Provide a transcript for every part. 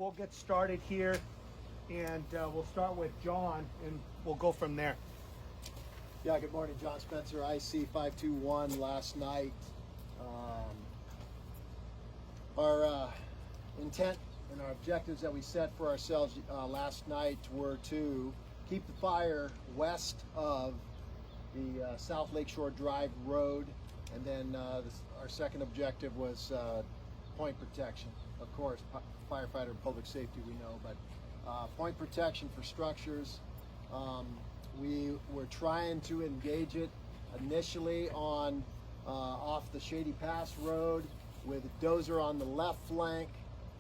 we'll get started here, and we'll start with John, and we'll go from there. Yeah, good morning, John Spencer, IC 521 last night. Our intent and our objectives that we set for ourselves last night were to keep the fire west of the South Lakeshore Drive Road, and then our second objective was point protection. Of course, firefighter and public safety we know, but point protection for structures. We were trying to engage it initially on off the Shady Pass Road with a dozer on the left flank,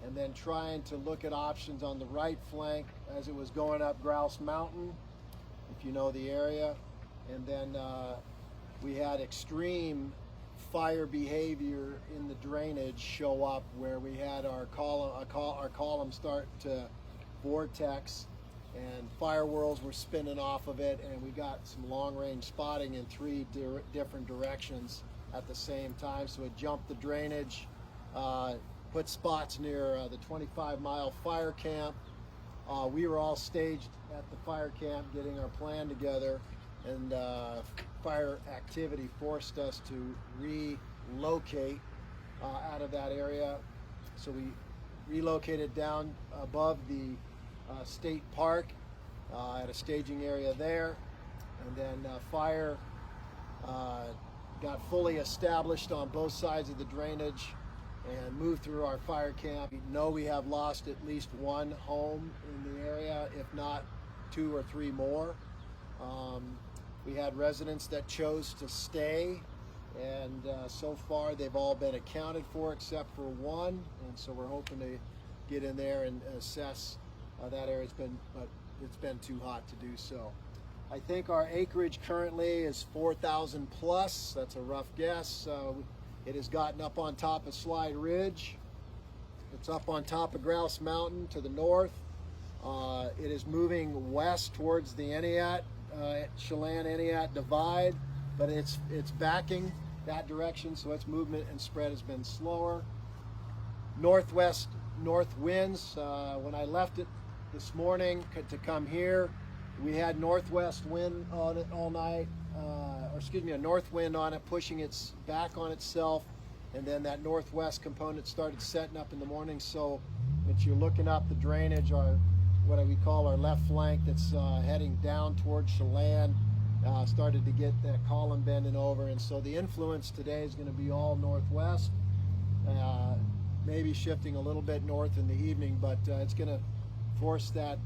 and then trying to look at options on the right flank as it was going up Grouse Mountain, if you know the area. And then we had extreme fire behavior in the drainage show up, where we had our column start to vortex, and fire whirls were spinning off of it, and we got some long-range spotting in three different directions at the same time. So it jumped the drainage, put spots near the 25-mile fire camp. We were all staged at the fire camp getting our plan together, and fire activity forced us to relocate out of that area. So we relocated down above the state park at a staging area there, and then fire got fully established on both sides of the drainage and moved through our fire camp. We know we have lost at least one home in the area, if not 2 or 3 more. We had residents that chose to stay, and so far they've all been accounted for except for one, and so we're hoping to get in there and assess that area. But it's been too hot to do so. I think our acreage currently is 4,000 plus. That's a rough guess. It has gotten up on top of Slide Ridge. It's up on top of Grouse Mountain to the north. It is moving west towards the Entiat, Chelan-Entiat divide, but it's backing that direction, so its movement and spread has been slower. North winds. When I left it this morning to come here, we had northwest wind on it all night, a north wind on it, pushing its back on itself, and then that northwest component started setting up in the morning. So if you're looking up the drainage, or what we call our left flank that's heading down towards Chelan, started to get that column bending over, and so the influence today is going to be all northwest, maybe shifting a little bit north in the evening, but it's going to force that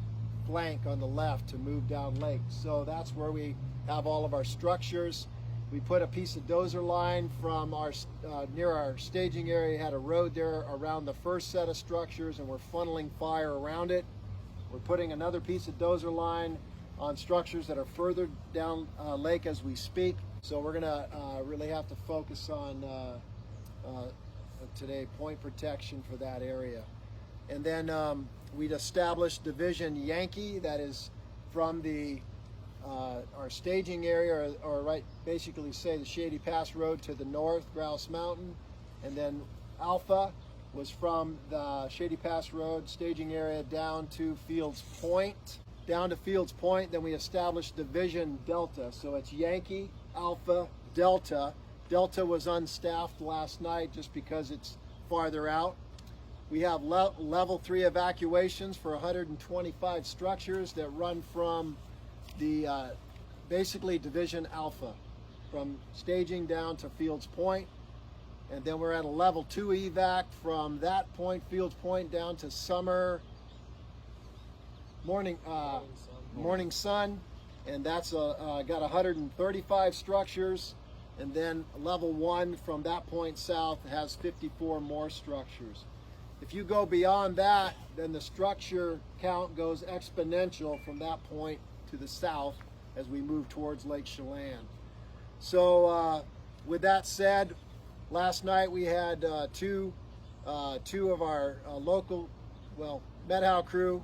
flank on the left to move down lake. So that's where we have all of our structures. We put a piece of dozer line from our near our staging area, had a road there around the first set of structures, and we're funneling fire around it. We're putting another piece of dozer line on structures that are further down lake as we speak. So we're gonna really have to focus on today point protection for that area. And then we'd established Division Yankee, that is from the our staging area, or right, basically say the Shady Pass Road to the north, Grouse Mountain, and then Alpha was from the Shady Pass Road staging area down to Fields Point. Down to Fields Point, then we established Division Delta. So it's Yankee, Alpha, Delta. Delta was unstaffed last night just because it's farther out. We have level 3 evacuations for 125 structures that run from the basically Division Alpha, from staging down to Fields Point. And then we're at a level 2 evac from that point, Fields Point, down to Summer Morning Sun, and that's got 135 structures. And then level 1 from that point south has 54 more structures. If you go beyond that, then the structure count goes exponential from that point to the south as we move towards Lake Chelan. So with that said, last night we had two of our local, Medhow crew,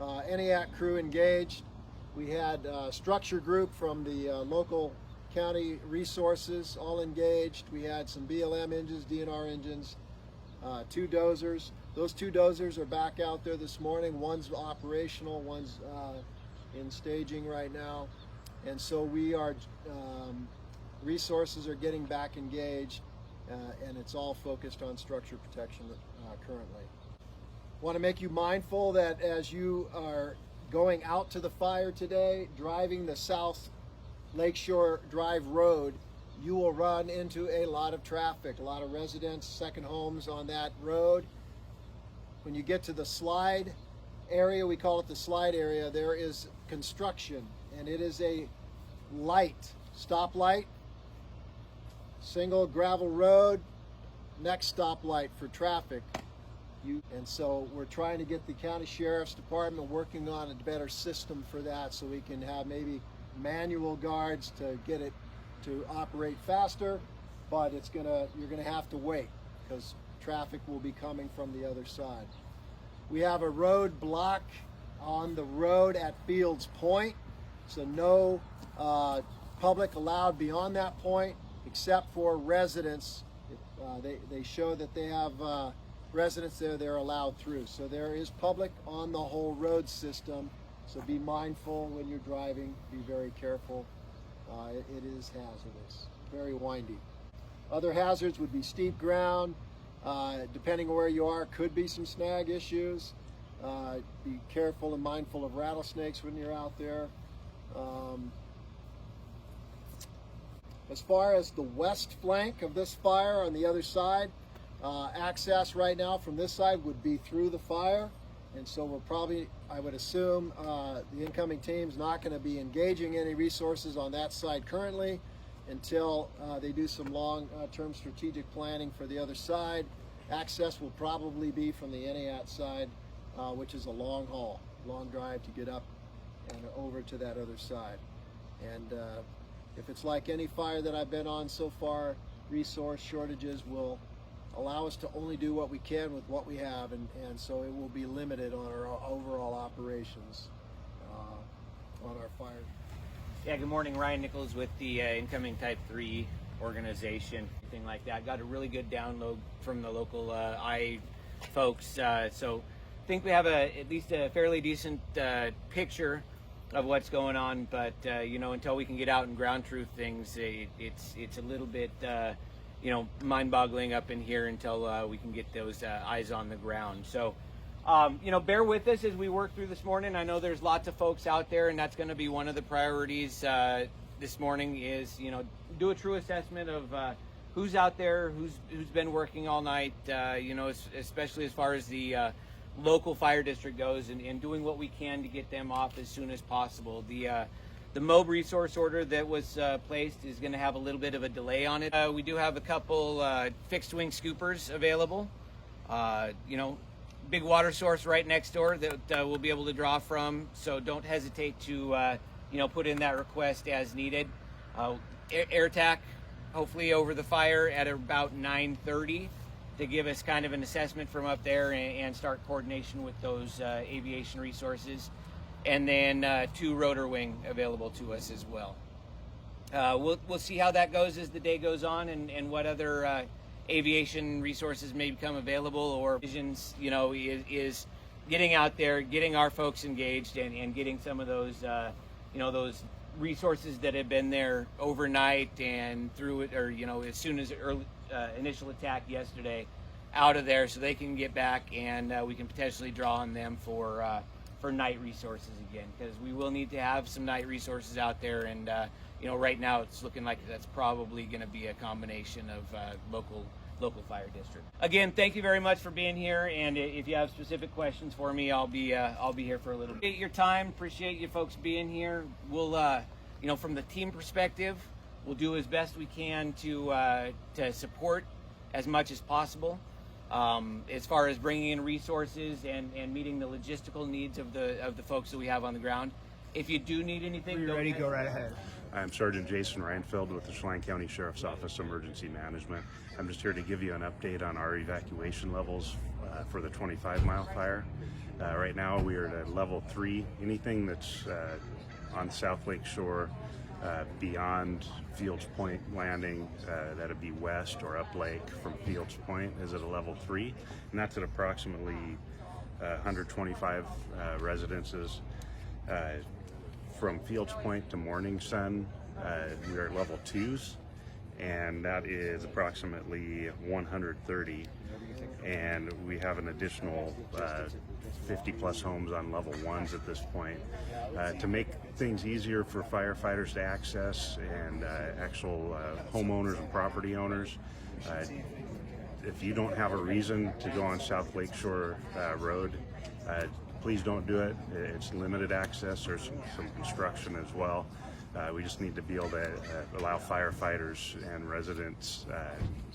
Entiat crew engaged. We had a structure group from the local county resources all engaged. We had some BLM engines, DNR engines, 2 dozers. those 2 dozers are back out there this morning. One's operational, one's in staging right now. And so we are, resources are getting back engaged, and it's all focused on structure protection currently. Want to make you mindful that as you are going out to the fire today, driving the South Lakeshore Drive Road, you will run into a lot of traffic, a lot of residents, second homes on that road. When you get to the slide area, we call it the slide area, there is construction, and it is a light, stoplight, single gravel road, next stoplight for traffic. And so we're trying to get the county sheriff's department working on a better system for that, so we can have maybe manual guards to get it to operate faster, but you're gonna have to wait because traffic will be coming from the other side. We have a road block on the road at Fields Point, so no public allowed beyond that point except for residents. They show that they have residents there, they're allowed through. So there is public on the whole road system, so be mindful when you're driving, be very careful. It is hazardous, very windy. Other hazards would be steep ground, depending on where you are, could be some snag issues. Be careful and mindful of rattlesnakes when you're out there. As far as the west flank of this fire on the other side, access right now from this side would be through the fire, and so we're probably, I would assume, the incoming team's not going to be engaging any resources on that side currently until they do some long-term strategic planning for the other side. Access will probably be from the NAAT side, which is a long haul, long drive to get up and over to that other side. And if it's like any fire that I've been on so far, resource shortages will allow us to only do what we can with what we have, and so it will be limited on our overall operations on our fire. Yeah, good morning. Ryan Nichols with the Incoming Type 3 organization, thing like that. Got a really good download from the local I folks, so I think we have at least a fairly decent picture of what's going on, but you know, until we can get out and ground truth things, it's a little bit you know, mind-boggling up in here until we can get those eyes on the ground. So you know, bear with us as we work through this morning. I know there's lots of folks out there, and that's going to be one of the priorities this morning is, you know, do a true assessment of who's out there, who's been working all night, you know, especially as far as the local fire district goes, and doing what we can to get them off as soon as possible. The MOB resource order that was placed is going to have a little bit of a delay on it. We do have a couple fixed wing scoopers available. You know, big water source right next door that we'll be able to draw from, so don't hesitate to you know, put in that request as needed. Air TAC hopefully over the fire at about 9:30 to give us kind of an assessment from up there and start coordination with those aviation resources. And then 2 rotor wing available to us as well. We'll see how that goes as the day goes on, and what other aviation resources may become available, or visions, you know, is getting out there, getting our folks engaged, and getting some of those, you know, those resources that have been there overnight and through it, or, you know, as soon as early initial attack yesterday, out of there, so they can get back, and we can potentially draw on them for night resources again, because we will need to have some night resources out there. And you know, right now it's looking like that's probably going to be a combination of local fire district. Again, thank you very much for being here, and if you have specific questions for me, I'll be here for a little bit. Appreciate your time, appreciate you folks being here. We'll you know, from the team perspective, we'll do as best we can to support as much as possible. As far as bringing in resources and meeting the logistical needs of the folks that we have on the ground. If you do need anything, When you're ready, go right ahead. I'm Sergeant Jason Reinfeld with the Chelan County Sheriff's Office Emergency Management. I'm just here to give you an update on our evacuation levels for the 25-mile fire. Right now we are at level 3. Anything that's on South Lake Shore Beyond Fields Point landing, that'd be west or up lake from Fields Point, is at a level 3, and that's at approximately 125 residences. From Fields Point to Morning Sun, we are at level 2s, and that is approximately 130, and we have an additional 50 plus homes on level 1s at this point. To make things easier for firefighters to access and actual homeowners and property owners, if you don't have a reason to go on South Lakeshore Road, please don't do it. It's limited access. There's some construction as well. We just need to be able to allow firefighters and residents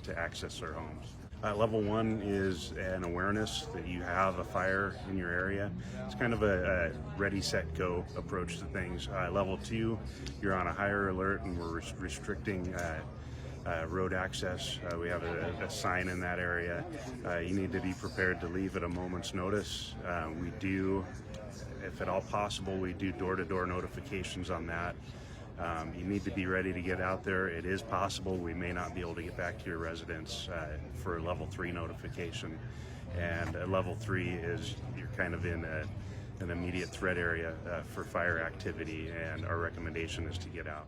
to access their homes. Level 1 is an awareness that you have a fire in your area. It's kind of a ready, set, go approach to things. Level 2, you're on a higher alert, and we're restricting road access. We have a sign in that area. You need to be prepared to leave at a moment's notice. We do, if at all possible, we do door-to-door notifications on that. You need to be ready to get out there. It is possible we may not be able to get back to your residence for a level 3 notification. And level 3 is you're kind of in an immediate threat area for fire activity, and our recommendation is to get out.